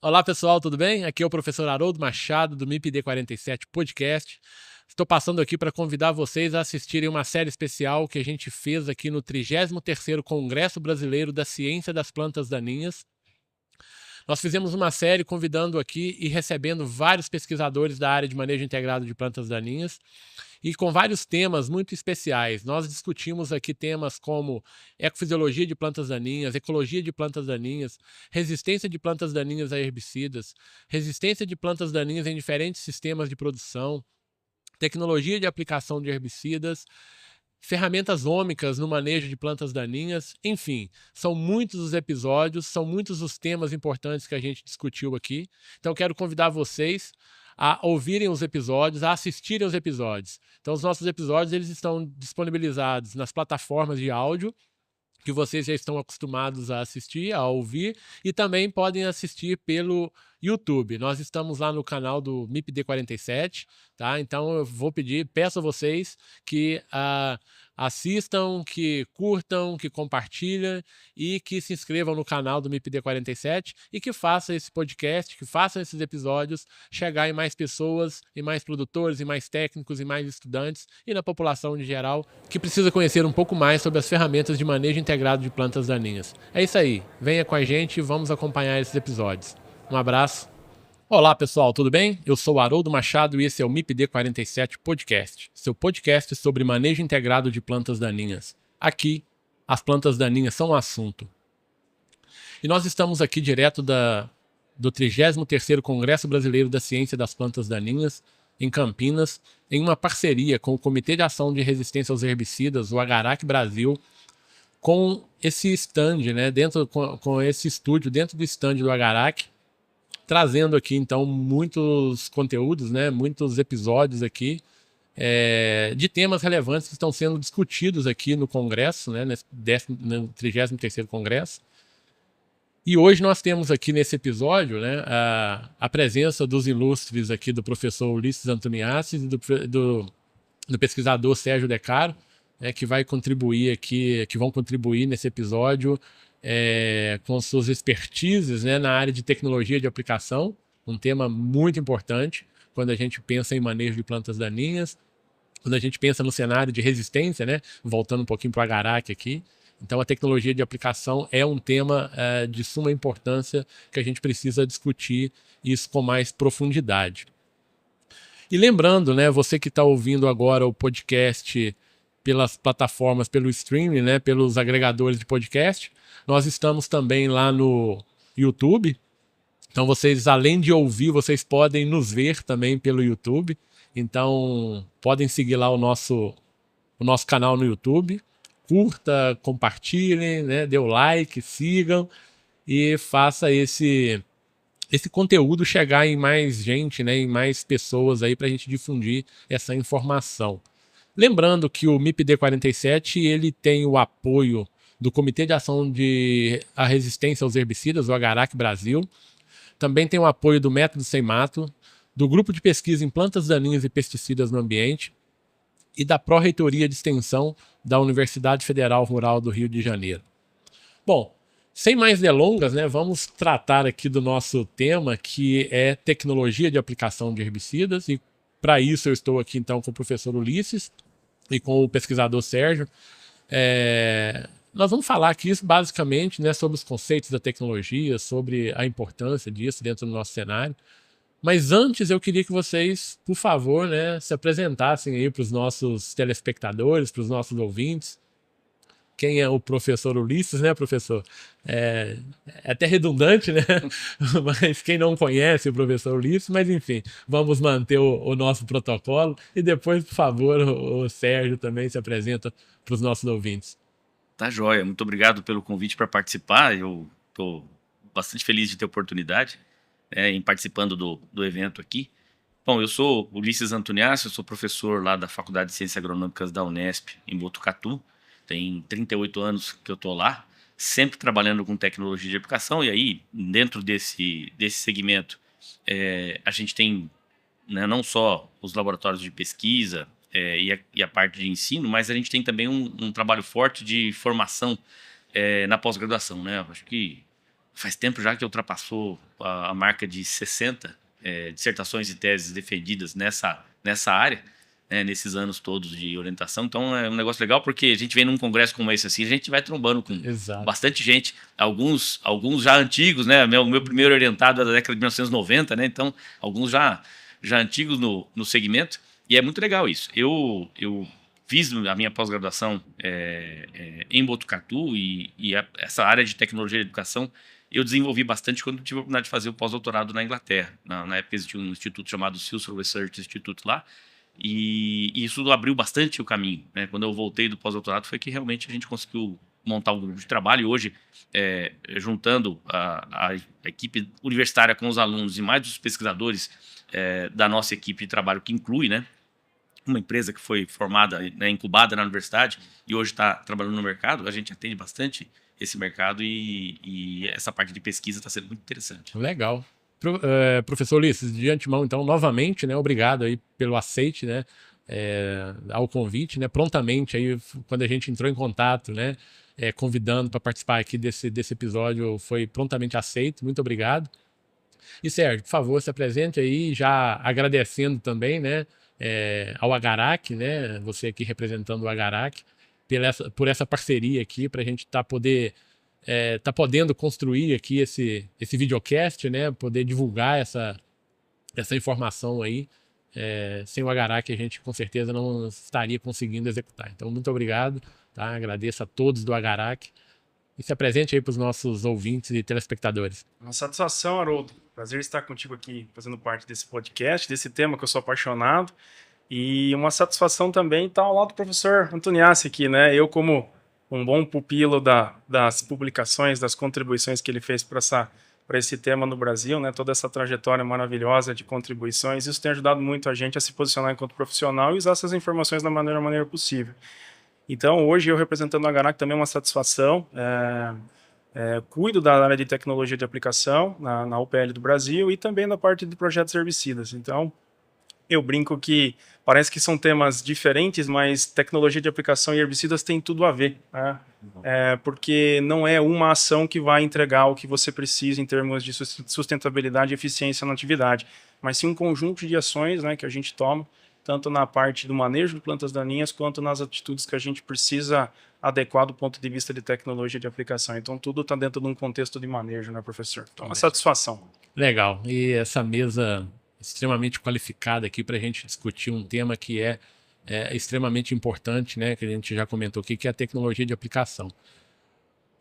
Olá pessoal, tudo bem? Aqui é o professor Haroldo Machado do MIPD 47 Podcast. Estou passando aqui para convidar vocês a assistirem uma série especial que a gente fez aqui no 33º Congresso Brasileiro da Ciência das Plantas Daninhas. Nós fizemos uma série convidando aqui e recebendo vários pesquisadores da área de manejo integrado de plantas daninhas e com vários temas muito especiais. Nós discutimos aqui temas como ecofisiologia de plantas daninhas, ecologia de plantas daninhas, resistência de plantas daninhas a herbicidas, resistência de plantas daninhas em diferentes sistemas de produção, tecnologia de aplicação de herbicidas, ferramentas ômicas no manejo de plantas daninhas, enfim, são muitos os episódios, são muitos os temas importantes que a gente discutiu aqui. Então, quero convidar vocês a ouvirem os episódios, a assistirem os episódios. Então, os nossos episódios eles estão disponibilizados nas plataformas de áudio, que vocês já estão acostumados a assistir, a ouvir, e também podem assistir pelo YouTube. Nós estamos lá no canal do MIPD 47, tá? Então eu vou peço a vocês que assistam, que curtam, que compartilhem e que se inscrevam no canal do MIPD 47 e que façam esse podcast, que façam esses episódios chegar em mais pessoas, em mais produtores, em mais técnicos, em mais estudantes e na população em geral que precisa conhecer um pouco mais sobre as ferramentas de manejo integrado de plantas daninhas. É isso aí, venha com a gente e vamos acompanhar esses episódios. Um abraço. Olá pessoal, tudo bem? Eu sou o Haroldo Machado e esse é o MIPD 47 Podcast, seu podcast sobre manejo integrado de plantas daninhas. Aqui, as plantas daninhas são um assunto. E nós estamos aqui direto do 33º Congresso Brasileiro da Ciência das Plantas Daninhas, em Campinas, em uma parceria com o Comitê de Ação de Resistência aos Herbicidas, o Agarac Brasil, com esse stand, né, com esse estúdio dentro do stand do Agarac, trazendo aqui então muitos conteúdos, né, muitos episódios aqui de temas relevantes que estão sendo discutidos aqui no Congresso, né, no 33º Congresso. E hoje nós temos aqui nesse episódio, né, a presença dos ilustres aqui do professor Ulisses Antoniassis e do pesquisador Sérgio Decaro, né, que vão contribuir nesse episódio com suas expertises, né, na área de tecnologia de aplicação, um tema muito importante quando a gente pensa em manejo de plantas daninhas, quando a gente pensa no cenário de resistência, né, voltando um pouquinho para o Agarac aqui. Então, a tecnologia de aplicação é um tema de suma importância que a gente precisa discutir isso com mais profundidade. E lembrando, né, você que está ouvindo agora o podcast pelas plataformas, pelo streaming, né, pelos agregadores de podcast, nós estamos também lá no YouTube. Então, vocês, além de ouvir, vocês podem nos ver também pelo YouTube. Então, podem seguir lá o nosso canal no YouTube. Curta, compartilhem, né, dê o like, sigam e faça esse conteúdo chegar em mais gente, né, em mais pessoas aí para a gente difundir essa informação. Lembrando que o MIPD 47 ele tem o apoio do Comitê de Ação de a Resistência aos Herbicidas, o Agarac Brasil. Também tem o apoio do Método Sem Mato, do Grupo de Pesquisa em Plantas Daninhas e Pesticidas no Ambiente e da Pró-Reitoria de Extensão da Universidade Federal Rural do Rio de Janeiro. Bom, sem mais delongas, né, vamos tratar aqui do nosso tema, que é tecnologia de aplicação de herbicidas, e para isso eu estou aqui então com o professor Ulisses e com o pesquisador Sérgio. Nós vamos falar aqui basicamente, né, sobre os conceitos da tecnologia, sobre a importância disso dentro do nosso cenário. Mas antes eu queria que vocês, por favor, né, se apresentassem aí para os nossos telespectadores, para os nossos ouvintes. Quem é o professor Ulisses, né, professor? É até redundante, né? Mas quem não conhece o professor Ulisses, mas enfim, vamos manter o nosso protocolo. E depois, por favor, o Sérgio também se apresenta para os nossos ouvintes. Tá joia, muito obrigado pelo convite para participar. Eu estou bastante feliz de ter a oportunidade em participando do evento aqui. Bom, eu sou Ulisses Antoniassis, eu sou professor lá da Faculdade de Ciências Agronômicas da Unesp, em Botucatu. Tem 38 anos que eu estou lá, sempre trabalhando com tecnologia de aplicação. E aí, dentro desse segmento, a gente tem, né, não só os laboratórios de pesquisa e a parte de ensino, mas a gente tem também um trabalho forte de formação na pós-graduação, né? Acho que faz tempo já que ultrapassou a marca de 60 dissertações e teses defendidas nessa área, nesses anos todos de orientação. Então é um negócio legal, porque a gente vem num congresso como esse assim, a gente vai trombando com Exato. bastante gente, alguns já antigos, né? Meu primeiro orientado é da década de 1990, né? Então alguns já antigos no segmento, e é muito legal isso. Eu fiz a minha pós-graduação em Botucatu, e essa área de tecnologia de educação eu desenvolvi bastante quando tive a oportunidade de fazer o pós-doutorado na Inglaterra. Na época existia um instituto chamado Cecil Research Institute lá, e isso abriu bastante o caminho, né? Quando eu voltei do pós-doutorado foi que realmente a gente conseguiu montar um grupo de trabalho, e hoje, juntando a equipe universitária com os alunos e mais os pesquisadores da nossa equipe de trabalho, que inclui, né, uma empresa que foi formada, né, incubada na universidade e hoje está trabalhando no mercado, a gente atende bastante esse mercado, e essa parte de pesquisa está sendo muito interessante. Legal. Professor Ulisses, de antemão, então, novamente, né, obrigado aí pelo aceite, né, ao convite, né, prontamente aí, quando a gente entrou em contato, né, convidando para participar aqui desse episódio, foi prontamente aceito, muito obrigado. E Sérgio, por favor, se apresente aí, já agradecendo também, né, ao Agarac, né, você aqui representando o Agarac, por essa parceria aqui, para a gente tá podendo construir aqui esse videocast, né, poder divulgar essa informação aí. Sem o Agarac a gente com certeza não estaria conseguindo executar. Então, muito obrigado, tá? Agradeço a todos do Agarac. E se apresente aí para os nossos ouvintes e telespectadores. Uma satisfação, Haroldo. Prazer estar contigo aqui, fazendo parte desse podcast, desse tema que eu sou apaixonado. E uma satisfação também estar ao lado do professor Antoniassi aqui, né? Eu, como um bom pupilo das publicações, das contribuições que ele fez para esse tema no Brasil, né? Toda essa trajetória maravilhosa de contribuições, isso tem ajudado muito a gente a se posicionar enquanto profissional e usar essas informações da maneira possível. Então, hoje, eu representando a Agarac também é uma satisfação. Cuido da área de tecnologia de aplicação na UPL do Brasil e também da parte de projetos herbicidas. Então, eu brinco que parece que são temas diferentes, mas tecnologia de aplicação e herbicidas têm tudo a ver, né? Porque não é uma ação que vai entregar o que você precisa em termos de sustentabilidade e eficiência na atividade, mas sim um conjunto de ações, né, que a gente toma, tanto na parte do manejo de plantas daninhas, quanto nas atitudes que a gente precisa adequar do ponto de vista de tecnologia de aplicação. Então, tudo está dentro de um contexto de manejo, né, professor? Então, uma satisfação. Legal. E essa mesa extremamente qualificada aqui para a gente discutir um tema que é extremamente importante, né, que a gente já comentou aqui, que é a tecnologia de aplicação.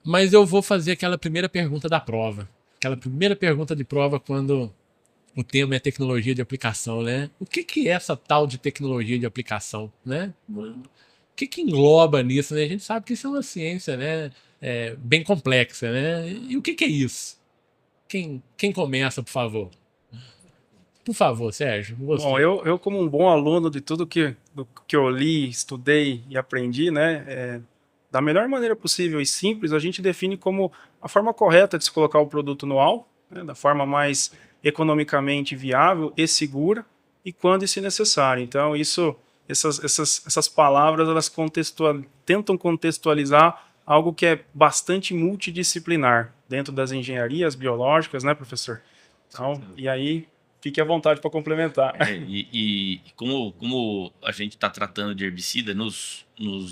Mas eu vou fazer aquela primeira pergunta da prova. Aquela primeira pergunta de prova quando o tema é tecnologia de aplicação, né? O que é essa tal de tecnologia de aplicação, né? O que engloba nisso, né? A gente sabe que isso é uma ciência, né, bem complexa, né? E o que é isso? Quem começa, por favor? Por favor, Sérgio. Você. Bom, eu como um bom aluno de tudo que eu li, estudei e aprendi, né, da melhor maneira possível e simples, a gente define como a forma correta de se colocar o produto no alvo, né, da forma mais economicamente viável e segura, e quando isso é necessário. Então, essas palavras, elas tentam contextualizar algo que é bastante multidisciplinar dentro das engenharias biológicas, né, professor? Então, e aí, fique à vontade para complementar. E como a gente está tratando de herbicida nos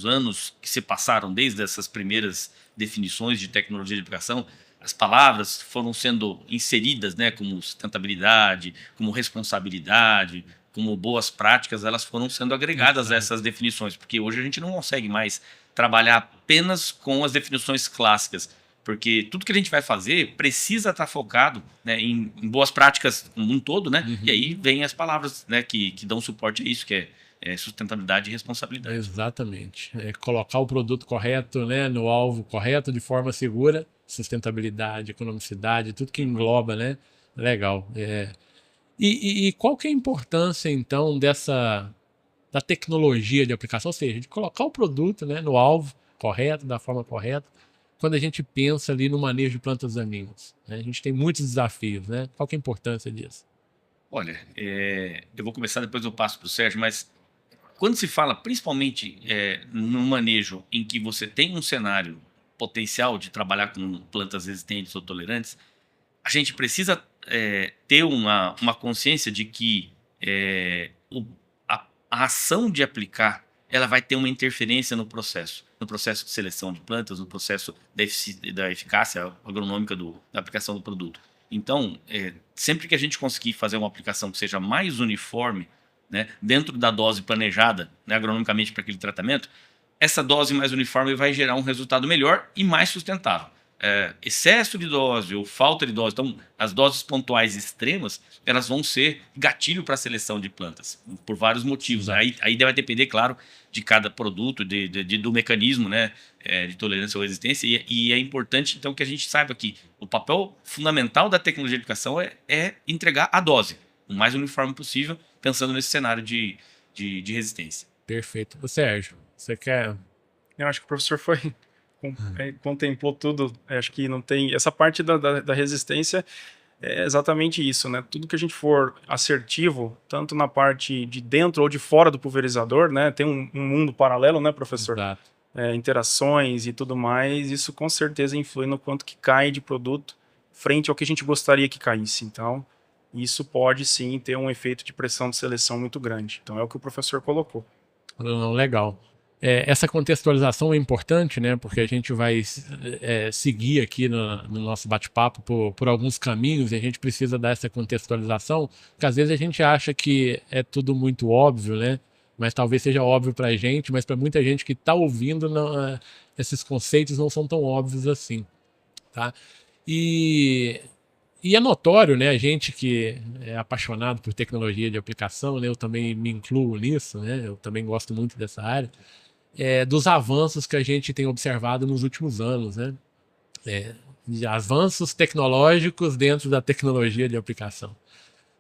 anos que se passaram desde essas primeiras definições de tecnologia de aplicação, as palavras foram sendo inseridas, né, como sustentabilidade, como responsabilidade, como boas práticas, elas foram sendo agregadas a essas definições, porque hoje a gente não consegue mais trabalhar apenas com as definições clássicas, porque tudo que a gente vai fazer precisa estar focado, né, em boas práticas no todo, né? Uhum. E aí vem as palavras, né, que dão suporte a isso, que é sustentabilidade e responsabilidade. Exatamente. Colocar o produto correto, né, no alvo correto, de forma segura, sustentabilidade, economicidade, tudo que engloba, né? Legal. E qual que é a importância, então, da tecnologia de aplicação? Ou seja, de colocar o produto, né, no alvo correto, da forma correta, quando a gente pensa ali no manejo de plantas daninhas, né? A gente tem muitos desafios, né? Qual que é a importância disso? Olha, eu vou começar, depois eu passo para o Sérgio, mas quando se fala principalmente no manejo em que você tem um cenário potencial de trabalhar com plantas resistentes ou tolerantes, a gente precisa ter uma consciência de que a ação de aplicar ela vai ter uma interferência no processo de seleção de plantas, no processo da eficácia agronômica da aplicação do produto. Então, sempre que a gente conseguir fazer uma aplicação que seja mais uniforme, né, dentro da dose planejada, né, agronomicamente para aquele tratamento, essa dose mais uniforme vai gerar um resultado melhor e mais sustentável. Excesso de dose ou falta de dose, então as doses pontuais extremas, elas vão ser gatilho para a seleção de plantas, por vários motivos. Aí vai depender, claro, de cada produto, do mecanismo, né, de tolerância ou resistência, e é importante então que a gente saiba que o papel fundamental da tecnologia de aplicação é entregar a dose o mais uniforme possível, pensando nesse cenário de resistência. Perfeito. O Sérgio, você quer... Eu acho que o professor contemplou tudo. Acho que não tem... Essa parte da resistência é exatamente isso, né? Tudo que a gente for assertivo, tanto na parte de dentro ou de fora do pulverizador, né? Tem um mundo paralelo, né, professor? Exato. Interações e tudo mais, isso com certeza influi no quanto que cai de produto frente ao que a gente gostaria que caísse. Então, isso pode sim ter um efeito de pressão de seleção muito grande. Então, é o que o professor colocou. Legal. Essa contextualização é importante, né? Porque a gente vai seguir aqui no nosso bate-papo por alguns caminhos e a gente precisa dar essa contextualização, porque às vezes a gente acha que é tudo muito óbvio, né? Mas talvez seja óbvio para a gente, mas para muita gente que está ouvindo, esses conceitos não são tão óbvios assim, tá? E é notório, né? A gente que é apaixonado por tecnologia de aplicação, né? Eu também me incluo nisso, né? Eu também gosto muito dessa área. Dos avanços que a gente tem observado nos últimos anos, né? De avanços tecnológicos dentro da tecnologia de aplicação.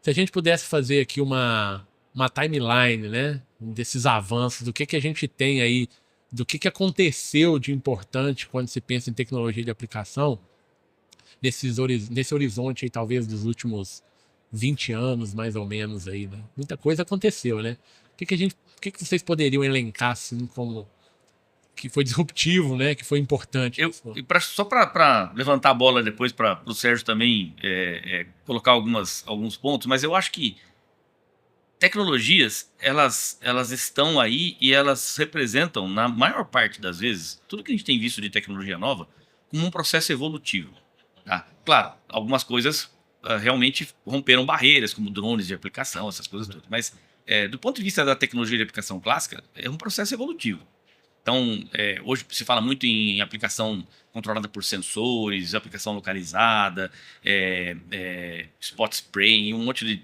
Se a gente pudesse fazer aqui uma timeline, né? Desses avanços, do que a gente tem aí, do que aconteceu de importante quando se pensa em tecnologia de aplicação, nesse horizonte aí, talvez dos últimos 20 anos, mais ou menos aí, né? Muita coisa aconteceu, né? O que vocês poderiam elencar assim como que foi disruptivo, né? Que foi importante? Só para levantar a bola depois para o Sérgio também colocar alguns pontos, mas eu acho que tecnologias, elas estão aí e elas representam, na maior parte das vezes, tudo que a gente tem visto de tecnologia nova, como um processo evolutivo. Tá? Claro, algumas coisas realmente romperam barreiras, como drones de aplicação, essas coisas todas. Mas, do ponto de vista da tecnologia de aplicação clássica, é um processo evolutivo. Então, hoje se fala muito em aplicação controlada por sensores, aplicação localizada, spot spraying, um monte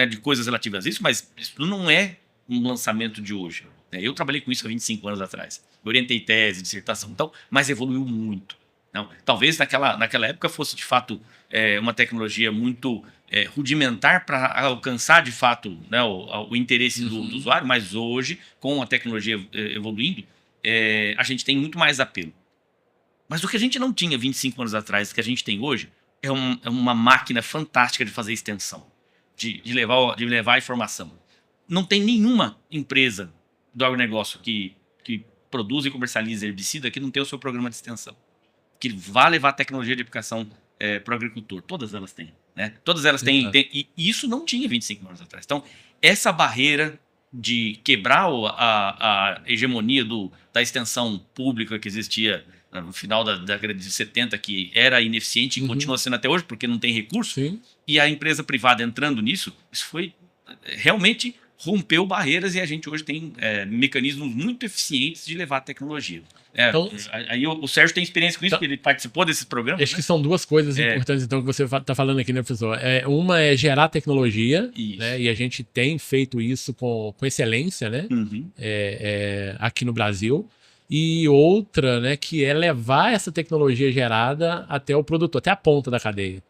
de coisas relativas a isso, mas isso não é um lançamento de hoje. Eu trabalhei com isso há 25 anos atrás. Orientei tese, dissertação, então, mas evoluiu muito. Não, talvez naquela época fosse de fato uma tecnologia muito rudimentar para alcançar de fato, né, o interesse do usuário, mas hoje, com a tecnologia evoluindo, a gente tem muito mais apelo. Mas o que a gente não tinha 25 anos atrás, que a gente tem hoje, é uma máquina fantástica de fazer extensão, de levar a informação. Não tem nenhuma empresa do agronegócio que produz e comercializa herbicida que não tem o seu programa de extensão, que vai levar tecnologia de aplicação para o agricultor. Todas elas têm. Né? Todas elas têm. E isso não tinha 25 anos atrás. Então, essa barreira de quebrar a hegemonia da extensão pública que existia no final da década de 70, que era ineficiente e continua sendo até hoje, porque não tem recurso, Sim. E a empresa privada entrando nisso, isso foi realmente rompeu barreiras e a gente hoje tem mecanismos muito eficientes de levar a tecnologia. Então, aí o Sérgio tem experiência com isso, porque ele participou desses programas. Acho que são duas coisas importantes então, que você está falando aqui, né, professor? Uma é gerar tecnologia, né, e a gente tem feito isso com excelência, né, aqui no Brasil. E outra, né, que é levar essa tecnologia gerada até o produtor, até a ponta da cadeia.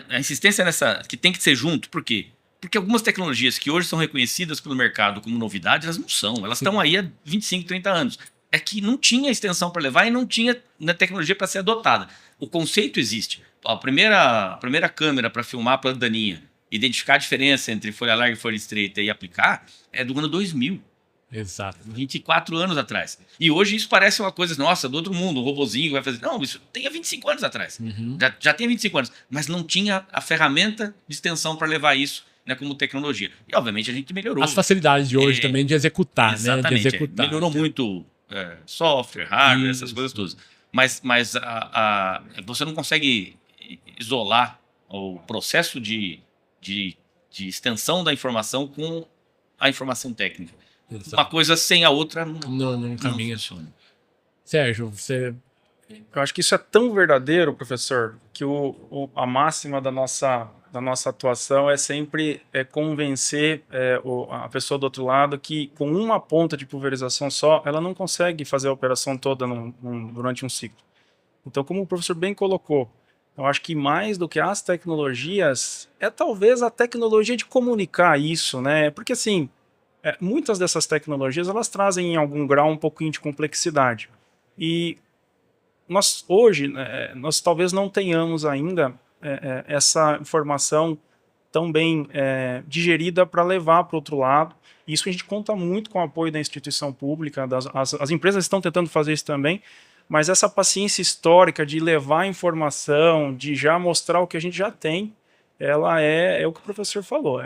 A insistência nessa, que tem que ser junto, por quê? Porque algumas tecnologias que hoje são reconhecidas pelo mercado como novidade, elas não são. Elas estão aí há 25, 30 anos. É que não tinha extensão para levar e não tinha tecnologia para ser adotada. O conceito existe. A primeira câmera para filmar a planta daninha, identificar a diferença entre folha larga e folha estreita e aplicar, é do ano 2000. Exato. 24 anos atrás. E hoje isso parece uma coisa, nossa, do outro mundo, um robozinho vai fazer. Não, isso tem há 25 anos atrás. Já tem 25 anos. Mas não tinha a ferramenta de extensão para levar isso, né, como tecnologia. E, obviamente, a gente melhorou. As facilidades de hoje também de executar, exatamente, né? De executar. Melhorou muito software, hardware, essas coisas todas. Mas você não consegue isolar o processo de extensão da informação com a informação técnica. Exato. Uma coisa sem a outra não caminha. funciona. Sérgio, você... Eu acho que isso é tão verdadeiro, professor, que a máxima da nossa atuação é sempre convencer a pessoa do outro lado que com uma ponta de pulverização só, ela não consegue fazer a operação toda durante um ciclo. Então, como o professor bem colocou, eu acho que mais do que as tecnologias, é talvez a tecnologia de comunicar isso, né? Porque assim, muitas dessas tecnologias, elas trazem em algum grau um pouquinho de complexidade. E hoje, nós talvez não tenhamos ainda essa informação tão bem digerida para levar para o outro lado. Isso a gente conta muito com o apoio da instituição pública, as empresas estão tentando fazer isso também, mas essa paciência histórica de levar informação, de já mostrar o que a gente já tem, ela é o que o professor falou.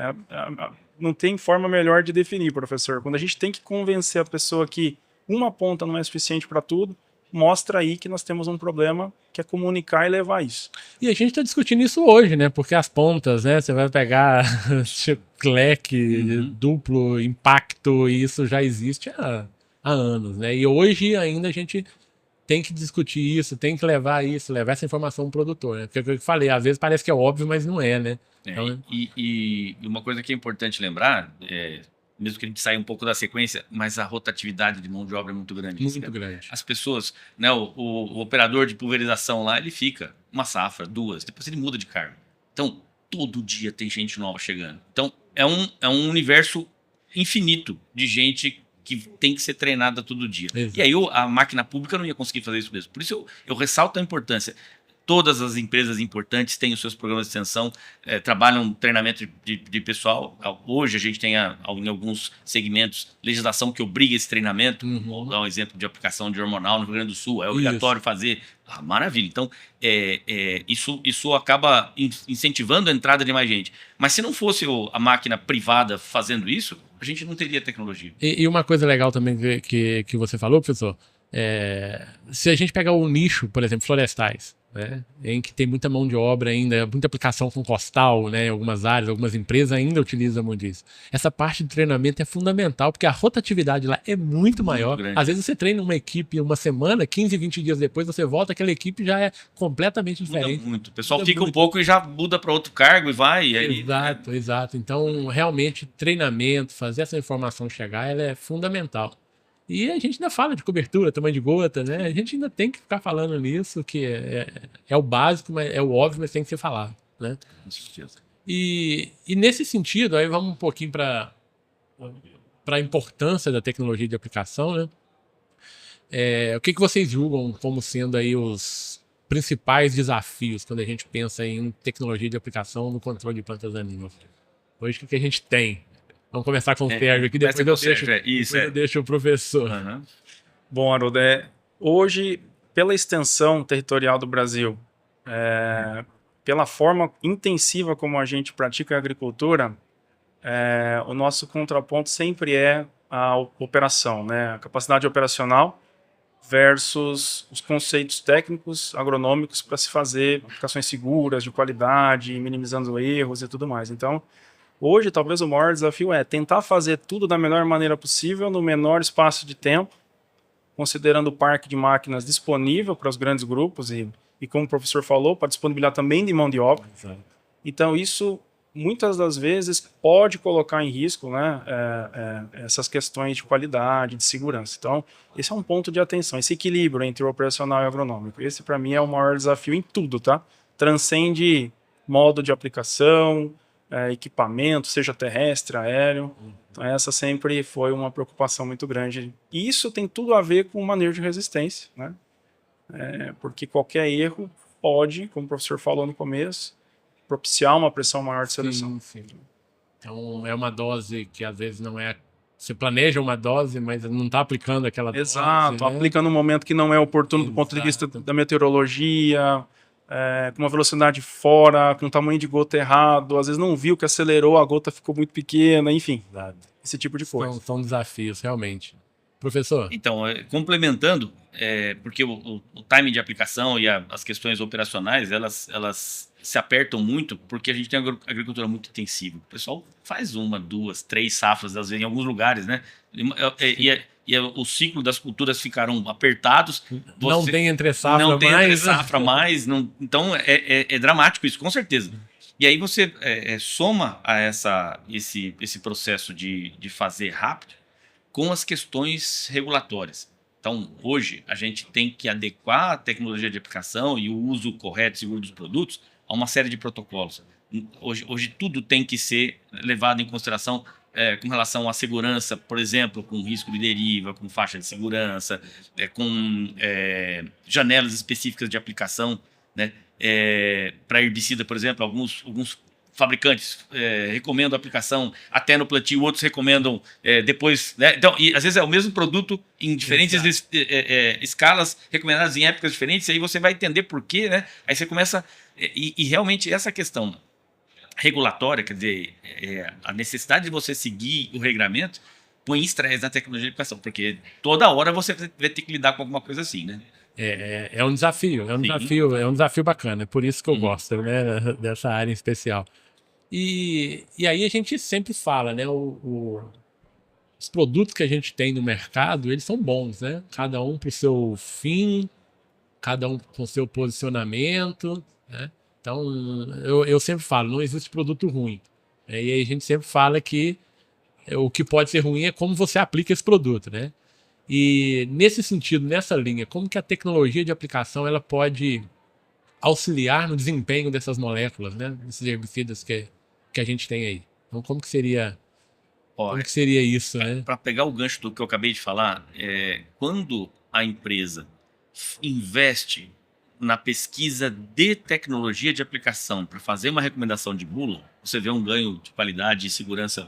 Não tem forma melhor de definir, professor. Quando a gente tem que convencer a pessoa que uma ponta não é suficiente para tudo, mostra aí que nós temos um problema que é comunicar e levar isso. E a gente está discutindo isso hoje, né? Porque as pontas, né? Você vai pegar cleque, duplo impacto, e isso já existe há anos, né? E hoje ainda a gente tem que discutir isso, tem que levar essa informação para o produtor, né? Porque é o que eu falei, às vezes parece que é óbvio, mas não é, né? Então, e uma coisa que é importante lembrar, mesmo que a gente saia um pouco da sequência, mas a rotatividade de mão de obra é muito grande. Muito grande. As pessoas, né, o operador de pulverização lá, ele fica uma safra, duas, depois ele muda de cargo. Então, todo dia tem gente nova chegando. Então, é um universo infinito de gente que tem que ser treinada todo dia. Exato. E aí a máquina pública não ia conseguir fazer isso mesmo. Por isso eu ressalto a importância. Todas as empresas importantes têm os seus programas de extensão, trabalham treinamento de pessoal. Hoje a gente tem, em alguns segmentos, legislação que obriga esse treinamento. Vou dar um exemplo de aplicação de hormonal no Rio Grande do Sul. É obrigatório fazer. Maravilha. Então, isso acaba incentivando a entrada de mais gente. Mas se não fosse a máquina privada fazendo isso, a gente não teria tecnologia. E uma coisa legal também que você falou, professor, se a gente pegar o nicho, por exemplo, florestais, né, em que tem muita mão de obra ainda, muita aplicação com costal, né, em algumas áreas, algumas empresas ainda utilizam muito isso. Essa parte de treinamento é fundamental, porque a rotatividade lá é muito maior. Às vezes você treina uma equipe uma semana, 15, 20 dias depois você volta, aquela equipe já é completamente diferente. Muda muito. O pessoal fica um pouco e já muda para outro cargo e vai. E aí, Exato. Então, realmente, treinamento, fazer essa informação chegar, ela é fundamental. E a gente ainda fala de cobertura, tamanho de gota, né? A gente ainda tem que ficar falando nisso, que é o básico, mas é o óbvio, mas tem que ser falado, né? Com certeza. E nesse sentido, aí vamos um pouquinho para a importância da tecnologia de aplicação, né? O que vocês julgam como sendo aí os principais desafios quando a gente pensa em tecnologia de aplicação no controle de plantas daninhas? Hoje, o que a gente tem? Vamos começar com o Sérgio aqui, depois eu deixo o professor. Bom, Haroldo, hoje, pela extensão territorial do Brasil, pela forma intensiva como a gente pratica a agricultura, o nosso contraponto sempre é a operação, né? A capacidade operacional versus os conceitos técnicos, agronômicos para se fazer aplicações seguras, de qualidade, minimizando erros e tudo mais. Então, hoje, talvez o maior desafio é tentar fazer tudo da melhor maneira possível, no menor espaço de tempo, considerando o parque de máquinas disponível para os grandes grupos e como o professor falou, para disponibilizar também de mão de obra. Exato. Então, isso, muitas das vezes, pode colocar em risco, né, essas questões de qualidade, de segurança. Então, esse é um ponto de atenção, esse equilíbrio entre o operacional e o agronômico. Esse, para mim, é o maior desafio em tudo, tá? Transcende modo de aplicação, equipamento, seja terrestre, aéreo. Então, essa sempre foi uma preocupação muito grande. E isso tem tudo a ver com o manejo de resistência, né? Porque qualquer erro pode, como o professor falou no começo, propiciar uma pressão maior de seleção. Sim. Então, é uma dose que às vezes não é Você planeja uma dose, mas não está aplicando aquela dose. Exato, Né? aplica no momento que não é oportuno do ponto de vista da meteorologia, com uma velocidade fora, com um tamanho de gota errado, às vezes não viu que acelerou, a gota ficou muito pequena, enfim, esse tipo de coisa. São desafios, realmente. Professor? Então, complementando, porque o timing de aplicação e as questões operacionais, elas se apertam muito porque a gente tem uma agricultura muito intensiva. O pessoal faz 1, 2, 3 safras, às vezes, em alguns lugares, né? E o ciclo das culturas ficaram apertados. Não tem entre safra mais. Não tem entre safra mais. Então, é dramático isso, com certeza. E aí você soma a esse processo de fazer rápido com as questões regulatórias. Então, hoje, a gente tem que adequar a tecnologia de aplicação e o uso correto e seguro dos produtos a uma série de protocolos. Hoje tudo tem que ser levado em consideração com relação à segurança, por exemplo, com risco de deriva, com faixa de segurança, com janelas específicas de aplicação, né? Para herbicida, por exemplo, alguns fabricantes recomendam a aplicação até no plantio, outros recomendam depois, né? Então, e às vezes é o mesmo produto em diferentes escalas, recomendadas em épocas diferentes, e aí você vai entender por quê, né? Aí você começa... E realmente essa questão regulatória, quer dizer, a necessidade de você seguir o regramento põe estresse na tecnologia de aplicação, porque toda hora você vai ter que lidar com alguma coisa assim, né? É um desafio, é um desafio bacana, é por isso que eu gosto, né, dessa área em especial. E aí a gente sempre fala, né, os produtos que a gente tem no mercado, eles são bons, né? Cada um para o seu fim, cada um com o seu posicionamento, né? Então, eu sempre falo, não existe produto ruim. E aí a gente sempre fala que o que pode ser ruim é como você aplica esse produto, né? E nesse sentido, nessa linha, como que a tecnologia de aplicação ela pode auxiliar no desempenho dessas moléculas, né? Desses herbicidas que a gente tem aí. Então, como que seria isso, né? Para pegar o gancho do que eu acabei de falar, quando a empresa investe na pesquisa de tecnologia de aplicação para fazer uma recomendação de bula, você vê um ganho de qualidade e segurança.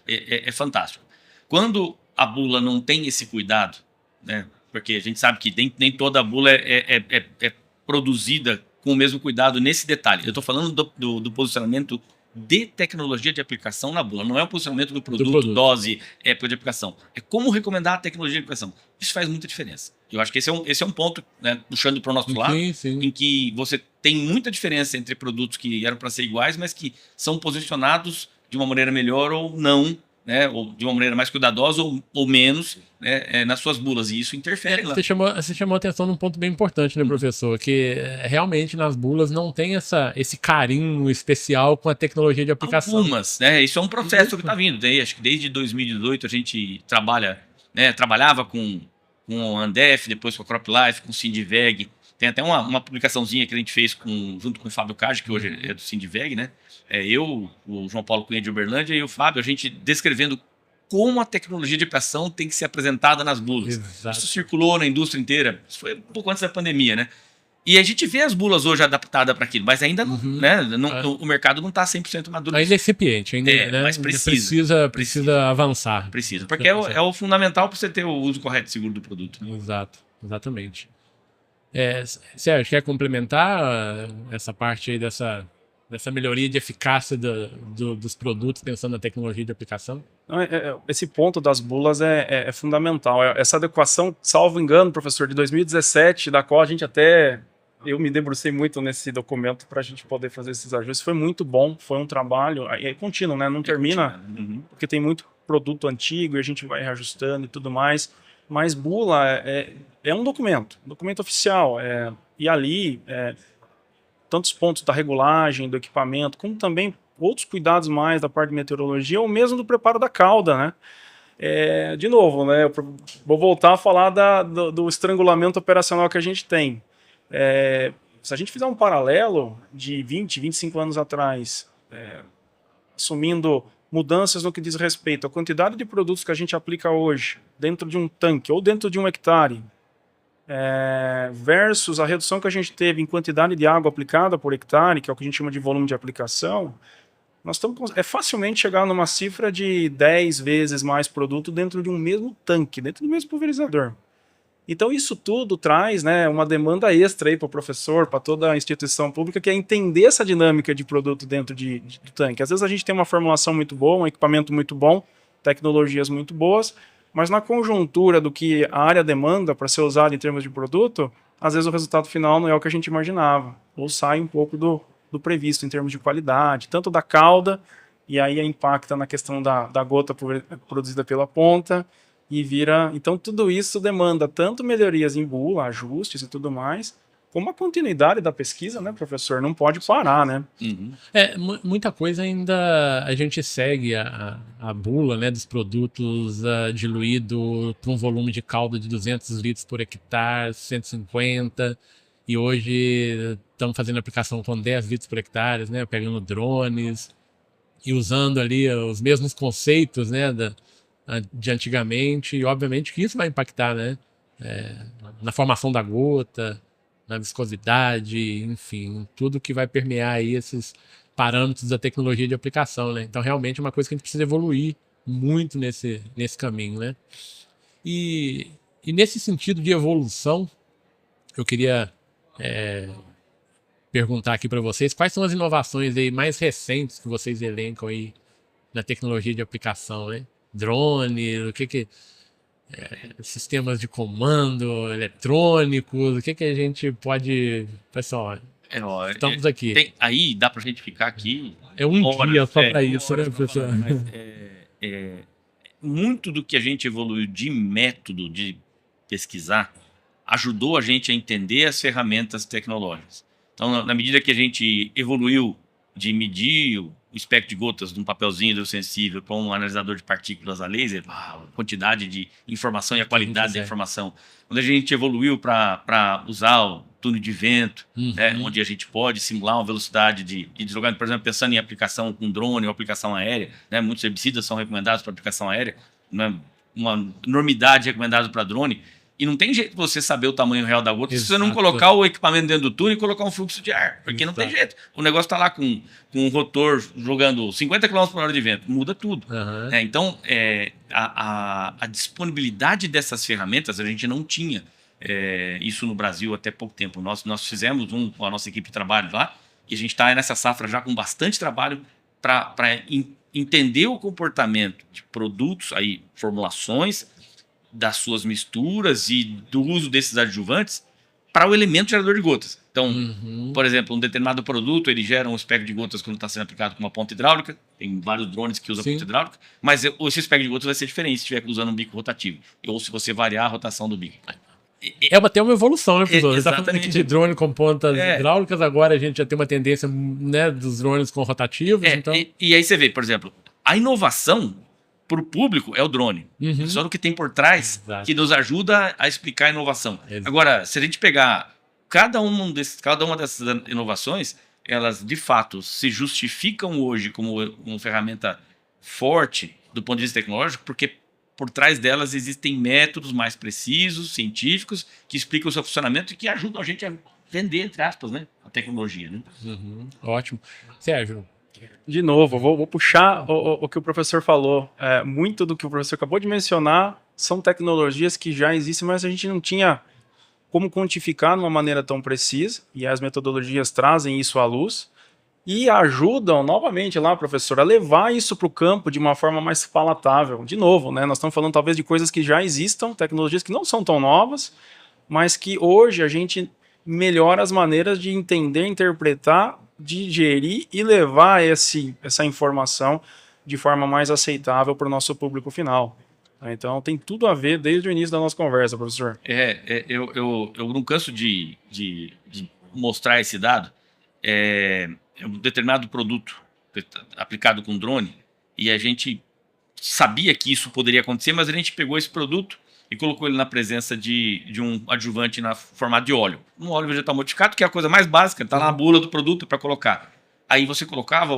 É fantástico. Quando a bula não tem esse cuidado, né? Porque a gente sabe que nem toda a bula é produzida com o mesmo cuidado nesse detalhe. Eu estou falando do posicionamento de tecnologia de aplicação na bula. Não é o posicionamento do produto, dose, época de aplicação. É como recomendar a tecnologia de aplicação. Isso faz muita diferença. Eu acho que esse é um ponto, né, puxando para o nosso lado, em que você tem muita diferença entre produtos que eram para ser iguais, mas que são posicionados de uma maneira melhor ou não, né, ou de uma maneira mais cuidadosa ou menos, né, nas suas bulas, e isso interfere lá. Você chamou a atenção num ponto bem importante, né, professor? Que realmente nas bulas não tem esse carinho especial com a tecnologia de aplicação. Algumas, né? Isso é um processo que está vindo. Acho que desde 2018 a gente trabalhava com o Andef, depois com a CropLife, com o Sindiveg. Tem até uma publicaçãozinha que a gente fez junto com o Fábio Cage, que hoje é do Sindiveg, né? Eu, o João Paulo Cunha de Uberlândia e o Fábio, a gente descrevendo como a tecnologia de aplicação tem que ser apresentada nas bulas. Exato. Isso circulou na indústria inteira. Isso foi um pouco antes da pandemia, né? E a gente vê as bulas hoje adaptadas para aquilo, mas ainda o mercado não está 100% maduro. Ainda é incipiente, né? Mas precisa avançar. Precisa, porque é o fundamental para você ter o uso correto e seguro do produto. Exato, exatamente. Sérgio, quer complementar essa parte aí dessa melhoria de eficácia dos produtos pensando na tecnologia de aplicação? Esse ponto das bulas é fundamental. Essa adequação, salvo engano, professor, de 2017, da qual a gente eu me debrucei muito nesse documento para a gente poder fazer esses ajustes. Foi muito bom, foi um trabalho contínuo, né? Não termina, porque tem muito produto antigo e a gente vai reajustando e tudo mais. Mas bula é um documento oficial. E ali, tantos pontos da regulagem, do equipamento, como também outros cuidados mais da parte de meteorologia, ou mesmo do preparo da cauda, né? De novo, né? Eu vou voltar a falar do estrangulamento operacional que a gente tem. Se a gente fizer um paralelo de 20, 25 anos atrás, assumindo mudanças no que diz respeito à quantidade de produtos que a gente aplica hoje dentro de um tanque ou dentro de um hectare, versus a redução que a gente teve em quantidade de água aplicada por hectare, que é o que a gente chama de volume de aplicação, nós estamos é facilmente chegar numa cifra de 10 vezes mais produto dentro de um mesmo tanque, dentro do mesmo pulverizador. Então isso tudo traz, né, uma demanda extra aí para o professor, para toda a instituição pública, que é entender essa dinâmica de produto dentro do tanque. Às vezes a gente tem uma formulação muito boa, um equipamento muito bom, tecnologias muito boas, mas na conjuntura do que a área demanda para ser usado em termos de produto, às vezes o resultado final não é o que a gente imaginava, ou sai um pouco do previsto em termos de qualidade, tanto da cauda, e aí impacta na questão da gota produzida pela ponta, e vira... Então tudo isso demanda tanto melhorias em bula, ajustes e tudo mais, como a continuidade da pesquisa, né, professor? Não pode parar, né? Uhum. Muita coisa ainda a gente segue a bula, né, dos produtos diluído para um volume de calda de 200 litros por hectare, 150, e hoje estamos fazendo aplicação com 10 litros por hectare, né, pegando drones e usando ali os mesmos conceitos, né, de antigamente, e obviamente que isso vai impactar, né, na formação da gota, na viscosidade, enfim, tudo que vai permear aí esses parâmetros da tecnologia de aplicação, né? Então, realmente é uma coisa que a gente precisa evoluir muito nesse caminho, né? E nesse sentido de evolução, eu queria perguntar aqui para vocês quais são as inovações aí mais recentes que vocês elencam aí na tecnologia de aplicação, né? Drone, o que sistemas de comando eletrônicos, o que a gente pode... Pessoal, estamos aqui. Aí dá pra gente ficar aqui... É um dia só para isso, né, professor? Muito do que a gente evoluiu de método de pesquisar ajudou a gente a entender as ferramentas tecnológicas. Então, na medida que a gente evoluiu de medir o espectro de gotas de um papelzinho sensível para um analisador de partículas a laser, a quantidade de informação e a qualidade da informação. Quando a gente evoluiu para usar o túnel de vento, né, onde a gente pode simular uma velocidade de deslocamento, por exemplo, pensando em aplicação com drone ou aplicação aérea, né, muitos herbicidas são recomendados para aplicação aérea, né, uma enormidade recomendada para drone. E não tem jeito de você saber o tamanho real da gota se você não colocar o equipamento dentro do túnel e colocar um fluxo de ar. Porque não tem jeito. O negócio está lá com um rotor jogando 50 km por hora de vento. Muda tudo. Então, a disponibilidade dessas ferramentas a gente não tinha isso no Brasil até pouco tempo. Nós fizemos a nossa equipe de trabalho lá e a gente está nessa safra já com bastante trabalho para entender o comportamento de produtos, aí, formulações, das suas misturas e do uso desses adjuvantes para o elemento gerador de gotas. Então, por exemplo, um determinado produto ele gera um espectro de gotas quando está sendo aplicado com uma ponta hidráulica. Tem vários drones que usam ponta hidráulica, mas esse espectro de gotas vai ser diferente se estiver usando um bico rotativo ou se você variar a rotação do bico. É até uma evolução, né, professor? Você está falando aqui de drone com pontas hidráulicas, agora a gente já tem uma tendência, né, dos drones com rotativos. Então... E aí você vê, por exemplo, a inovação para o público é o drone. Só o que tem por trás que nos ajuda a explicar a inovação. Agora, se a gente pegar cada uma dessas inovações, elas de fato se justificam hoje como uma ferramenta forte do ponto de vista tecnológico, porque por trás delas existem métodos mais precisos, científicos, que explicam o seu funcionamento e que ajudam a gente a vender, entre aspas, né, a tecnologia. Né? Ótimo. Sérgio, de novo, vou puxar o que o professor falou. Muito do que o professor acabou de mencionar são tecnologias que já existem, mas a gente não tinha como quantificar de uma maneira tão precisa, e as metodologias trazem isso à luz e ajudam, novamente lá, professor, a levar isso para o campo de uma forma mais palatável. De novo, né, nós estamos falando talvez de coisas que já existam, tecnologias que não são tão novas, mas que hoje a gente melhora as maneiras de entender, interpretar, digerir e levar essa informação de forma mais aceitável para o nosso público final. Então tem tudo a ver desde o início da nossa conversa, professor. Eu não canso de mostrar esse dado. Um determinado produto aplicado com drone e a gente sabia que isso poderia acontecer, mas a gente pegou esse produto e colocou ele na presença de um adjuvante na formato de óleo. Um óleo vegetal modificado, que é a coisa mais básica, está na bula do produto para colocar. Aí você colocava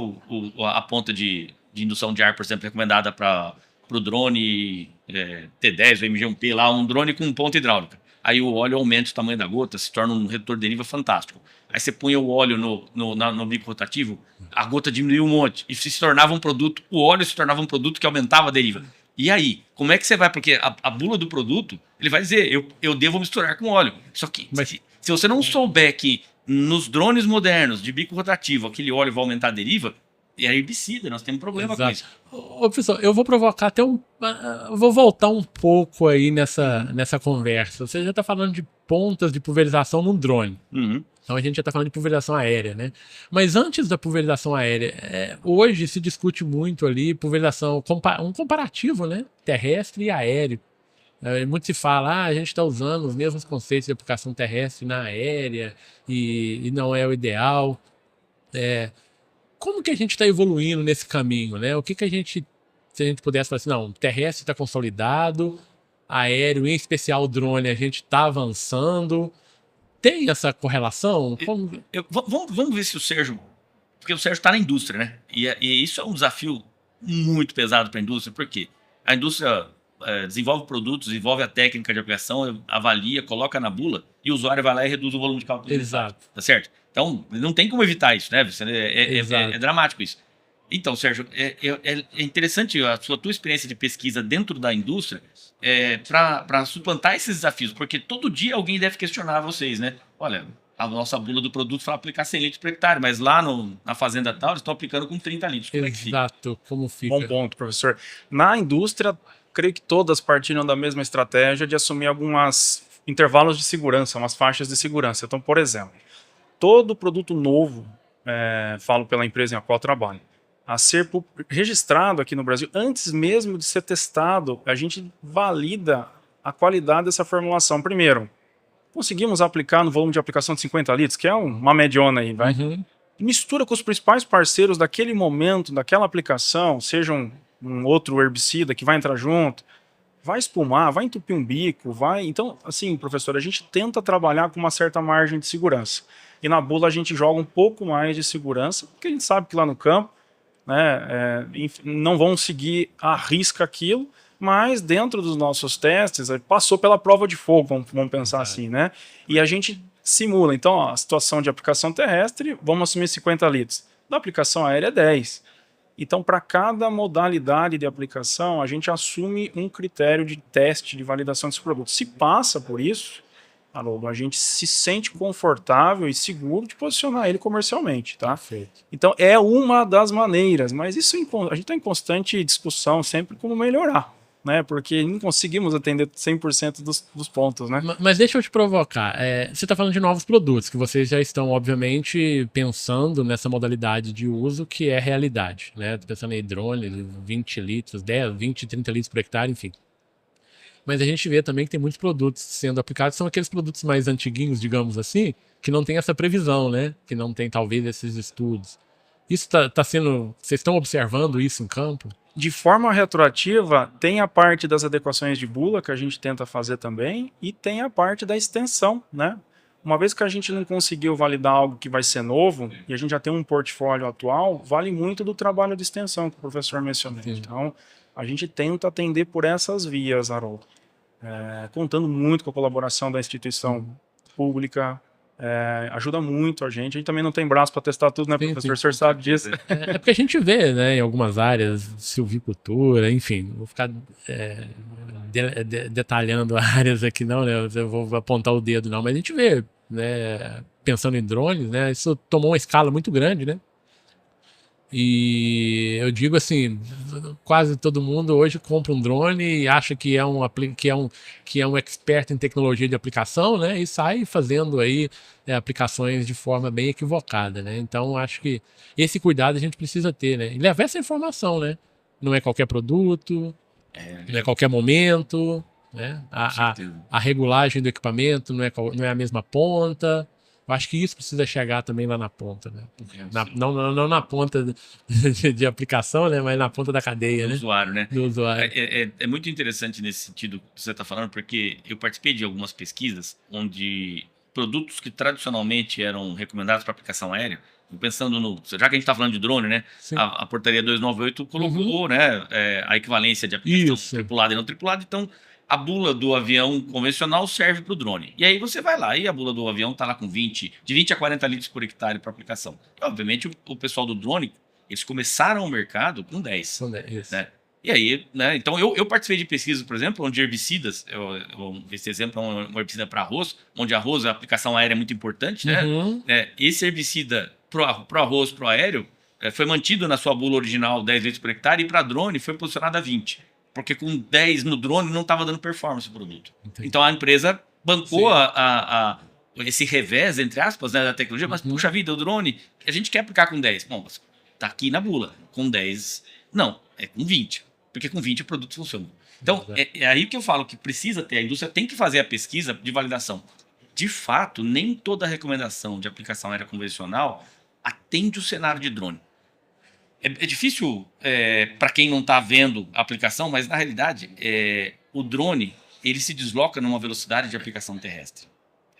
a ponta de indução de ar, por exemplo, recomendada para o drone T10, o MG1P, lá, um drone com ponta hidráulica. aí o óleo aumenta o tamanho da gota, se torna um redutor de deriva fantástico. Aí você punha o óleo no bico rotativo, a gota diminuiu um monte, e se tornava um produto, o óleo se tornava um produto que aumentava a deriva. E aí, como é que você vai? Porque a bula do produto, ele vai dizer, eu devo misturar com óleo. Só que se você não souber que nos drones modernos de bico rotativo aquele óleo vai aumentar a deriva, é herbicida, nós temos problema com isso. Ô, professor, eu vou provocar até eu vou voltar um pouco aí nessa conversa. Você já está falando de pontas de pulverização num drone. Então a gente já está falando de pulverização aérea, né? Mas antes da pulverização aérea, hoje se discute muito ali pulverização, um comparativo, né? Terrestre e aéreo. Muito se fala, a gente está usando os mesmos conceitos de aplicação terrestre na aérea e não é o ideal. Como que a gente está evoluindo nesse caminho, né? O que a gente, se a gente pudesse falar assim, não, o terrestre está consolidado, aéreo, em especial o drone, a gente está avançando. Tem essa correlação? Vamos ver se o Sérgio, porque o Sérgio está na indústria, né? E isso é um desafio muito pesado para a indústria, porque a indústria desenvolve produtos, desenvolve a técnica de aplicação, avalia, coloca na bula e o usuário vai lá e reduz o volume de cálculo. Exato. Tá certo? Então, não tem como evitar isso, né? É dramático isso. Então, Sérgio, é interessante a tua experiência de pesquisa dentro da indústria para suplantar esses desafios, porque todo dia alguém deve questionar vocês, né? Olha, a nossa bula do produto fala aplicar 100 litros por hectare, mas lá na fazenda tal, eles estão aplicando com 30 litros. Como é que fica? Exato, como fica? Bom ponto, professor. Na indústria, creio que todas partilham da mesma estratégia de assumir alguns intervalos de segurança, umas faixas de segurança. Então, por exemplo, todo produto novo, falo pela empresa em a qual trabalho, a ser registrado aqui no Brasil, antes mesmo de ser testado, a gente valida a qualidade dessa formulação. Primeiro, conseguimos aplicar no volume de aplicação de 50 litros, que é uma mediona aí, vai? Mistura com os principais parceiros daquele momento, daquela aplicação, seja um outro herbicida que vai entrar junto, vai espumar, vai entupir um bico, vai... Então, assim, professor, a gente tenta trabalhar com uma certa margem de segurança. E na bula a gente joga um pouco mais de segurança, porque a gente sabe que lá no campo, né, não vão seguir à risca aquilo, mas dentro dos nossos testes, passou pela prova de fogo, vamos pensar assim, né? E a gente simula. Então, a situação de aplicação terrestre, vamos assumir 50 litros. Da aplicação aérea é 10. Então, para cada modalidade de aplicação, a gente assume um critério de teste, de validação desse produto. Se passa por isso, Haroldo, a gente se sente confortável e seguro de posicionar ele comercialmente, tá? Perfeito. Então, é uma das maneiras, mas isso a gente está em constante discussão sempre como melhorar, né? Porque não conseguimos atender 100% dos pontos, né? Mas deixa eu te provocar. Você está falando de novos produtos, que vocês já estão, obviamente, pensando nessa modalidade de uso que é realidade, né? Pensando em drone, 20 litros, 10, 20, 30 litros por hectare, enfim. Mas a gente vê também que tem muitos produtos sendo aplicados, são aqueles produtos mais antiguinhos, digamos assim, que não tem essa previsão, né? Que não tem, talvez, esses estudos. Isso tá sendo... Vocês estão observando isso em campo? De forma retroativa, tem a parte das adequações de bula, que a gente tenta fazer também, e tem a parte da extensão, né? Uma vez que a gente não conseguiu validar algo que vai ser novo, e a gente já tem um portfólio atual, vale muito do trabalho de extensão que o professor mencionou. Sim. Então, a gente tenta atender por essas vias, Haroldo. Contando muito com a colaboração da instituição pública, ajuda muito a gente também não tem braço para testar tudo, né, Sim, professor? sim. O senhor sabe disso. É porque a gente vê, né, em algumas áreas, silvicultura, enfim, vou ficar detalhando áreas aqui não, né, eu vou apontar o dedo não, mas a gente vê, né, pensando em drones, né, isso tomou uma escala muito grande, né, e eu digo assim, quase todo mundo hoje compra um drone e acha que é um expert em tecnologia de aplicação, né? E sai fazendo aí aplicações de forma bem equivocada, né? Então acho que esse cuidado a gente precisa ter, né? E levar essa informação, né? Não é qualquer produto, não é qualquer momento, né? A regulagem do equipamento não é a mesma ponta. Eu acho que isso precisa chegar também lá na ponta, né? Não na ponta de aplicação, né? Mas na ponta da cadeia, do usuário, né? Do usuário. É muito interessante nesse sentido que você está falando, porque eu participei de algumas pesquisas onde produtos que tradicionalmente eram recomendados para aplicação aérea, pensando já que a gente está falando de drone, né? A portaria 298 colocou, né, a equivalência de aplicação tripulada e não tripulada, então a bula do avião convencional serve para o drone. E aí você vai lá e a bula do avião está lá com de 20 a 40 litros por hectare para aplicação. E, obviamente, o pessoal do drone, eles começaram o mercado com 10. Com 10. Né? E aí, né? Então, eu participei de pesquisas, por exemplo, onde herbicidas, esse exemplo é um herbicida para arroz, onde arroz, a aplicação aérea é muito importante, né? Esse herbicida para arroz, para o aéreo, foi mantido na sua bula original 10 litros por hectare e para drone foi posicionado a 20. Porque com 10 no drone não estava dando performance o produto. Entendi. Então a empresa bancou esse revés, entre aspas, né, da tecnologia, mas puxa vida, o drone, a gente quer aplicar com 10. Bom, tá aqui na bula, com 10, não, é com 20. Porque com 20 o produto funciona. Então é aí que eu falo que precisa ter, a indústria tem que fazer a pesquisa de validação. De fato, nem toda recomendação de aplicação aérea convencional atende o cenário de drone. É difícil para quem não está vendo a aplicação, mas na realidade o drone ele se desloca numa velocidade de aplicação terrestre.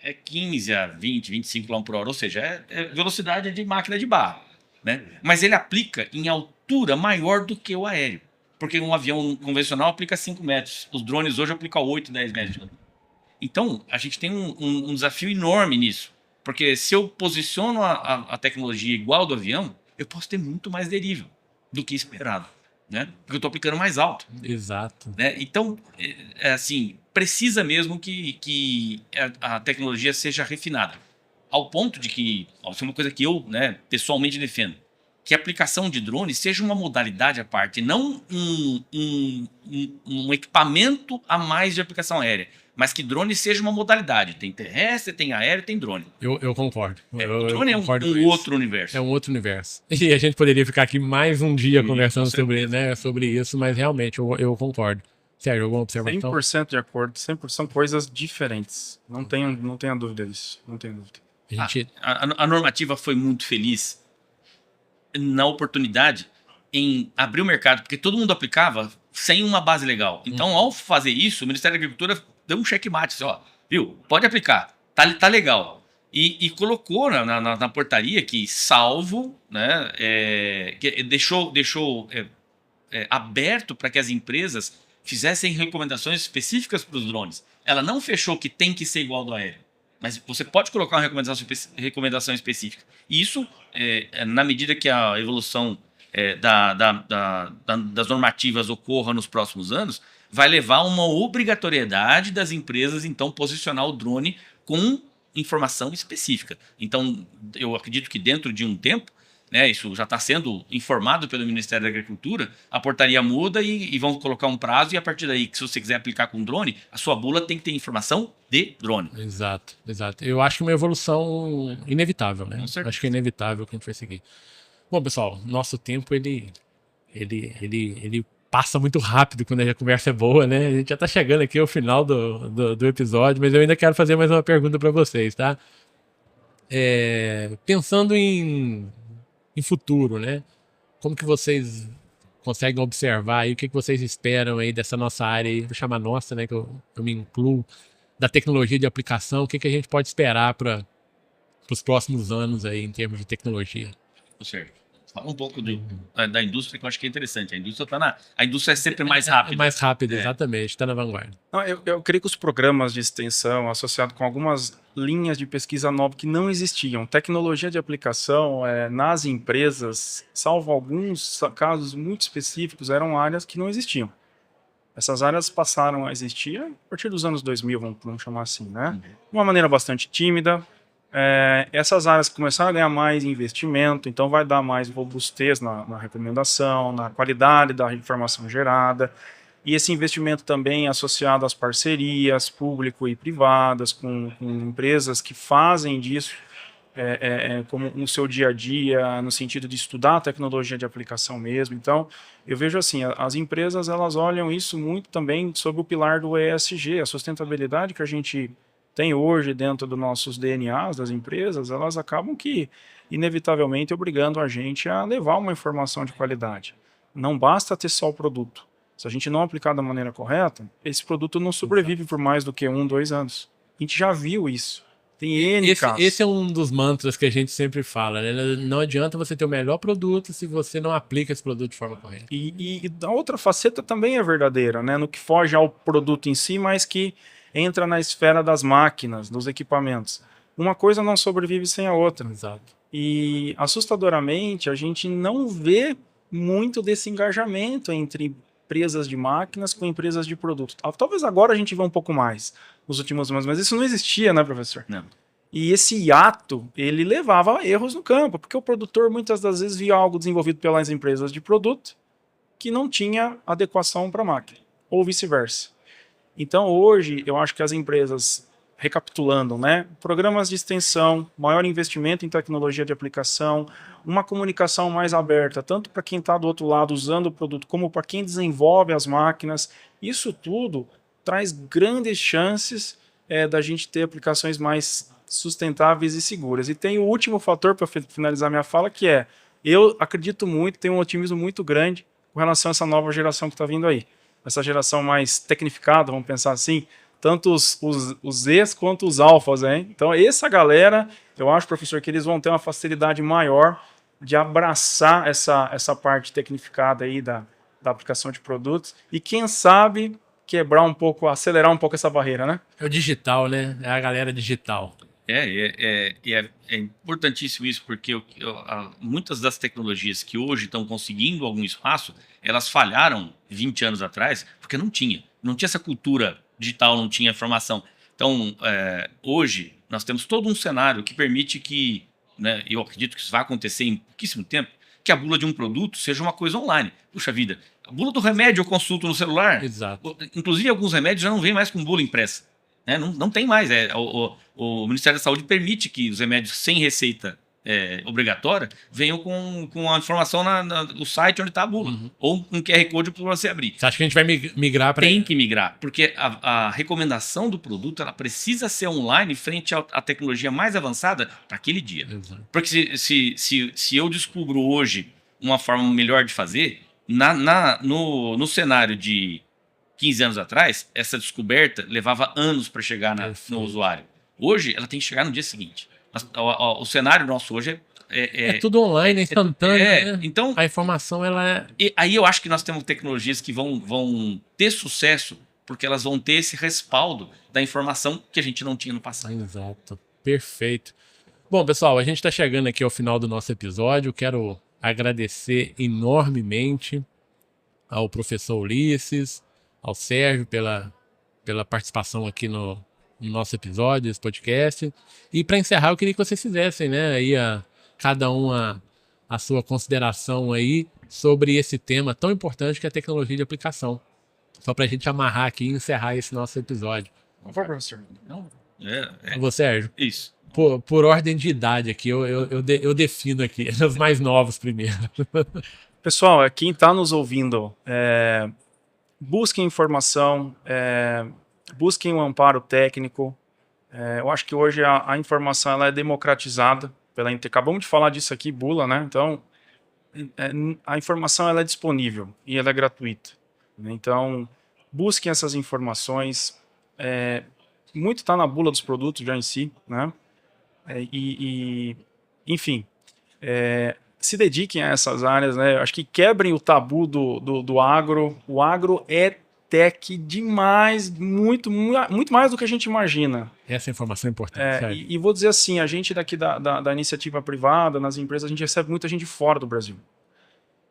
É 15 a 20, 25 km por hora, ou seja, é velocidade de máquina de barra. Né? Mas ele aplica em altura maior do que o aéreo. Porque um avião convencional aplica 5 metros. Os drones hoje aplicam 8, 10 metros. Então, a gente tem um desafio enorme nisso. Porque se eu posiciono a tecnologia igual do avião, eu posso ter muito mais deriva do que esperado, né? Porque eu estou aplicando mais alto. Exato. Né? Então, assim, precisa mesmo que a tecnologia seja refinada. Ao ponto de que, isso é uma coisa que eu, né, pessoalmente defendo, que a aplicação de drone seja uma modalidade à parte, não um equipamento a mais de aplicação aérea. Mas que drone seja uma modalidade. Tem terrestre, tem aéreo, tem drone. Eu concordo. O drone é um outro universo. É um outro universo. E a gente poderia ficar aqui mais um dia conversando sobre isso, mas realmente eu concordo. Sérgio, alguma observação? 100% de acordo. 100% são coisas diferentes. Não tenha dúvida disso. Não tenho dúvida. A normativa foi muito feliz na oportunidade em abrir o mercado, porque todo mundo aplicava sem uma base legal. Então, ao fazer isso, o Ministério da Agricultura deu um checkmate, assim, viu? Pode aplicar, tá legal. E colocou na portaria que, salvo, né, que deixou aberto para que as empresas fizessem recomendações específicas para os drones. Ela não fechou que tem que ser igual ao do aéreo, mas você pode colocar uma recomendação específica. E isso, na medida que a evolução das normativas ocorra nos próximos anos, vai levar a uma obrigatoriedade das empresas, então, posicionar o drone com informação específica. Então, eu acredito que dentro de um tempo, né, isso já está sendo informado pelo Ministério da Agricultura, a portaria muda e vão colocar um prazo, e a partir daí, que se você quiser aplicar com drone, a sua bula tem que ter informação de drone. Exato. Eu acho que uma evolução inevitável, né? Acho que é inevitável que a gente vai seguir. Bom, pessoal, nosso tempo, ele passa muito rápido quando a conversa é boa, né? A gente já tá chegando aqui ao final do episódio, mas eu ainda quero fazer mais uma pergunta para vocês, tá? Pensando em futuro, né? Como que vocês conseguem observar aí, o que vocês esperam aí dessa nossa área aí, vou chamar nossa, né? Que eu me incluo, da tecnologia de aplicação, o que a gente pode esperar para os próximos anos aí em termos de tecnologia? Certo. Fala um pouco da indústria, que eu acho que é interessante. A indústria é sempre mais rápida. Mais rápida, exatamente. Está na vanguarda. Não, eu creio que os programas de extensão associados com algumas linhas de pesquisa novas que não existiam, tecnologia de aplicação nas empresas, salvo alguns casos muito específicos, eram áreas que não existiam. Essas áreas passaram a existir a partir dos anos 2000, vamos chamar assim, né? De uma maneira bastante tímida. Essas áreas começaram a ganhar mais investimento, então vai dar mais robustez na recomendação, na qualidade da informação gerada, e esse investimento também associado às parcerias público e privadas com empresas que fazem disso como no seu dia a dia, no sentido de estudar a tecnologia de aplicação mesmo. Então, eu vejo assim, as empresas elas olham isso muito também sob o pilar do ESG, a sustentabilidade que a gente tem hoje dentro dos nossos DNAs das empresas, elas acabam que, inevitavelmente, obrigando a gente a levar uma informação de qualidade. Não basta ter só o produto. Se a gente não aplicar da maneira correta, esse produto não sobrevive por mais do que 1, 2 anos. A gente já viu isso. Tem N casos. Esse é um dos mantras que a gente sempre fala, né? Não adianta você ter o melhor produto se você não aplica esse produto de forma correta. E a outra faceta também é verdadeira, né? No que foge ao produto em si, mas que entra na esfera das máquinas, dos equipamentos. Uma coisa não sobrevive sem a outra. Exato. E, assustadoramente, a gente não vê muito desse engajamento entre empresas de máquinas com empresas de produto. Talvez agora a gente vê um pouco mais nos últimos anos, mas isso não existia, né, professor? Não. E esse hiato, ele levava a erros no campo, porque o produtor muitas das vezes via algo desenvolvido pelas empresas de produto que não tinha adequação para a máquina, ou vice-versa. Então, hoje, eu acho que as empresas, recapitulando, né, programas de extensão, maior investimento em tecnologia de aplicação, uma comunicação mais aberta, tanto para quem está do outro lado usando o produto, como para quem desenvolve as máquinas, isso tudo traz grandes chances da gente ter aplicações mais sustentáveis e seguras. E tem o último fator para finalizar minha fala, que é, eu acredito muito, tenho um otimismo muito grande com relação a essa nova geração que está vindo aí. Essa geração mais tecnificada, vamos pensar assim, tanto os Zs quanto os alfas, hein? Então, essa galera, eu acho, professor, que eles vão ter uma facilidade maior de abraçar essa parte tecnificada aí da aplicação de produtos e, quem sabe, quebrar um pouco, acelerar um pouco essa barreira, né? É o digital, né? É a galera digital. É importantíssimo isso, porque muitas das tecnologias que hoje estão conseguindo algum espaço, elas falharam 20 anos atrás, porque não tinha essa cultura digital, não tinha informação. Então, hoje, nós temos todo um cenário que permite que, né, eu acredito que isso vai acontecer em pouquíssimo tempo, que a bula de um produto seja uma coisa online. Puxa vida, a bula do remédio eu consulto no celular. Exato. Inclusive, alguns remédios já não vêm mais com bula impressa. Né? Não tem mais. O Ministério da Saúde permite que os remédios sem receita obrigatória venham com a informação no site onde está a bula. Uhum. Ou um QR Code para você abrir. Você acha que a gente vai migrar para... Tem que migrar, porque a recomendação do produto ela precisa ser online frente à tecnologia mais avançada para aquele dia. Exato. Porque se eu descubro hoje uma forma melhor de fazer, no cenário de 15 anos atrás, essa descoberta levava anos para chegar no usuário. Hoje, ela tem que chegar no dia seguinte. O cenário nosso hoje é tudo online, é instantâneo. Né? Então, a informação, ela é... E aí eu acho que nós temos tecnologias que vão ter sucesso porque elas vão ter esse respaldo da informação que a gente não tinha no passado. Exato. Perfeito. Bom, pessoal, a gente está chegando aqui ao final do nosso episódio. Quero agradecer enormemente ao professor Ulisses, ao Sérgio pela participação aqui no nosso episódio, esse podcast. E para encerrar, eu queria que vocês fizessem, né, aí cada um a sua consideração aí sobre esse tema tão importante que é a tecnologia de aplicação. Só para a gente amarrar aqui e encerrar esse nosso episódio. Por favor, professor. Não, Você, Sérgio? Isso. Por ordem de idade aqui, eu defino aqui, os mais novos primeiro. Pessoal, quem está nos ouvindo, busquem informação, busquem um amparo técnico. Eu acho que hoje a informação ela é democratizada. Acabamos de falar disso aqui, bula, né? Então, a informação ela é disponível e ela é gratuita. Então, busquem essas informações. Muito está na bula dos produtos já em si, né? Enfim, se dediquem a essas áreas, né? Acho que quebrem o tabu do agro. O agro é tech demais, muito mais do que a gente imagina. Essa informação é importante. E vou dizer assim, a gente daqui da iniciativa privada, nas empresas, a gente recebe muita gente fora do Brasil.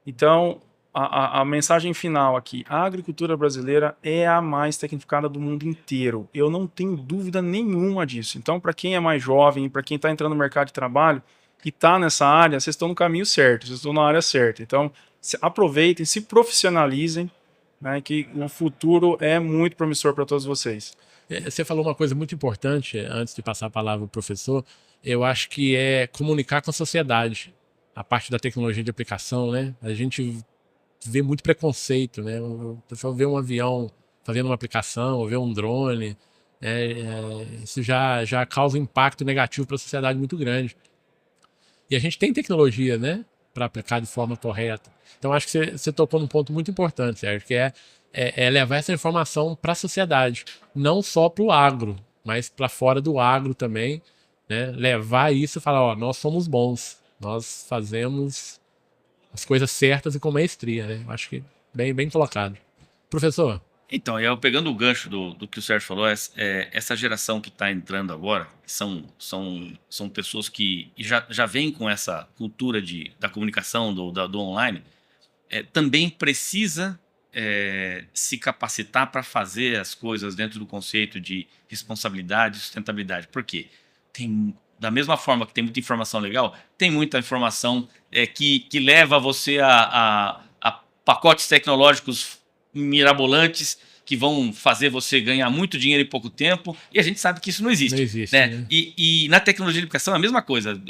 Então, a mensagem final aqui, a agricultura brasileira é a mais tecnificada do mundo inteiro. Eu não tenho dúvida nenhuma disso. Então, para quem é mais jovem, para quem está entrando no mercado de trabalho e está nessa área, vocês estão no caminho certo, vocês estão na área certa. Então, aproveitem, se profissionalizem, né, que o futuro é muito promissor para todos vocês. Você falou uma coisa muito importante, antes de passar a palavra ao professor, eu acho que é comunicar com a sociedade, a parte da tecnologia de aplicação, né? A gente vê muito preconceito, né? O pessoal vê um avião fazendo uma aplicação, ou vê um drone, isso já causa um impacto negativo para a sociedade muito grande. E a gente tem tecnologia, né, para aplicar de forma correta. Então acho que você tocou num ponto muito importante, Sérgio, que é levar essa informação para a sociedade, não só para o agro, mas para fora do agro também, né? Levar isso e falar, ó, nós somos bons, nós fazemos as coisas certas e com maestria, né? Acho que bem colocado. Professor? Então, eu pegando o gancho do que o Sérgio falou, essa geração que está entrando agora, são pessoas que já vêm com essa cultura da comunicação, do online, também precisa se capacitar para fazer as coisas dentro do conceito de responsabilidade e sustentabilidade. Por quê? Da mesma forma que tem muita informação legal, tem muita informação que leva você a pacotes tecnológicos mirabolantes que vão fazer você ganhar muito dinheiro em pouco tempo, e a gente sabe que isso não existe. Não existe, né? né? E na tecnologia de educação é a mesma coisa.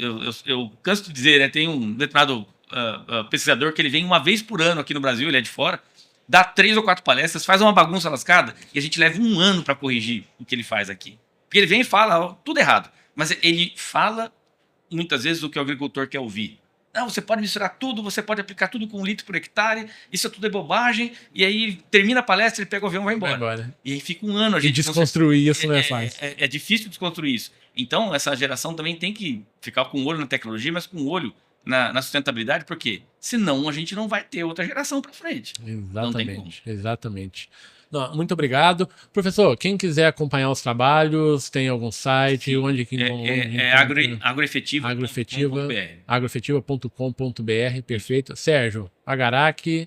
Eu canso de dizer, tem um determinado pesquisador que ele vem uma vez por ano aqui no Brasil, ele é de fora, dá 3 ou 4 palestras, faz uma bagunça lascada, e a gente leva 1 ano para corrigir o que ele faz aqui. Porque ele vem e fala tudo errado, mas ele fala muitas vezes o que o agricultor quer ouvir. Não, você pode misturar tudo, você pode aplicar tudo com 1 litro por hectare, isso tudo é bobagem, e aí termina a palestra, ele pega o avião e vai embora. E aí fica 1 ano a gente... E desconstruir isso não é fácil. É difícil desconstruir isso. Então, essa geração também tem que ficar com o olho na tecnologia, mas com o olho na sustentabilidade, porque senão a gente não vai ter outra geração para frente. Exatamente, exatamente. Não, muito obrigado. Professor, quem quiser acompanhar os trabalhos, tem algum site? Sim. Onde que agroefetiva.com.br, perfeito. Sérgio, Agarac.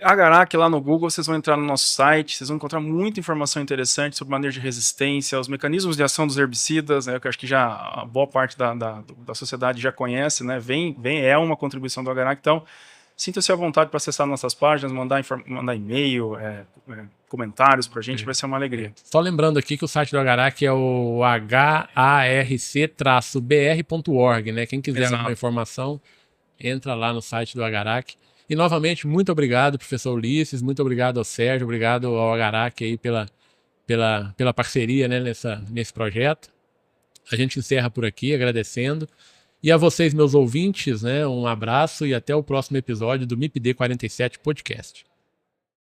Agarac, lá no Google, vocês vão entrar no nosso site, vocês vão encontrar muita informação interessante sobre manejo de resistência, os mecanismos de ação dos herbicidas, né, que eu acho que já a boa parte da sociedade já conhece, né, é uma contribuição do Agarac, então sinta-se à vontade para acessar nossas páginas, mandar e-mail, comentários para a gente, vai ser uma alegria. Só lembrando aqui que o site do Agarac é o harc-br.org, né? Quem quiser alguma informação, entra lá no site do Agarac. E novamente, muito obrigado, professor Ulisses, muito obrigado ao Sérgio, obrigado ao Agarac aí pela parceria, né, nesse projeto. A gente encerra por aqui, agradecendo. E a vocês, meus ouvintes, né, um abraço e até o próximo episódio do MIPD 47 Podcast.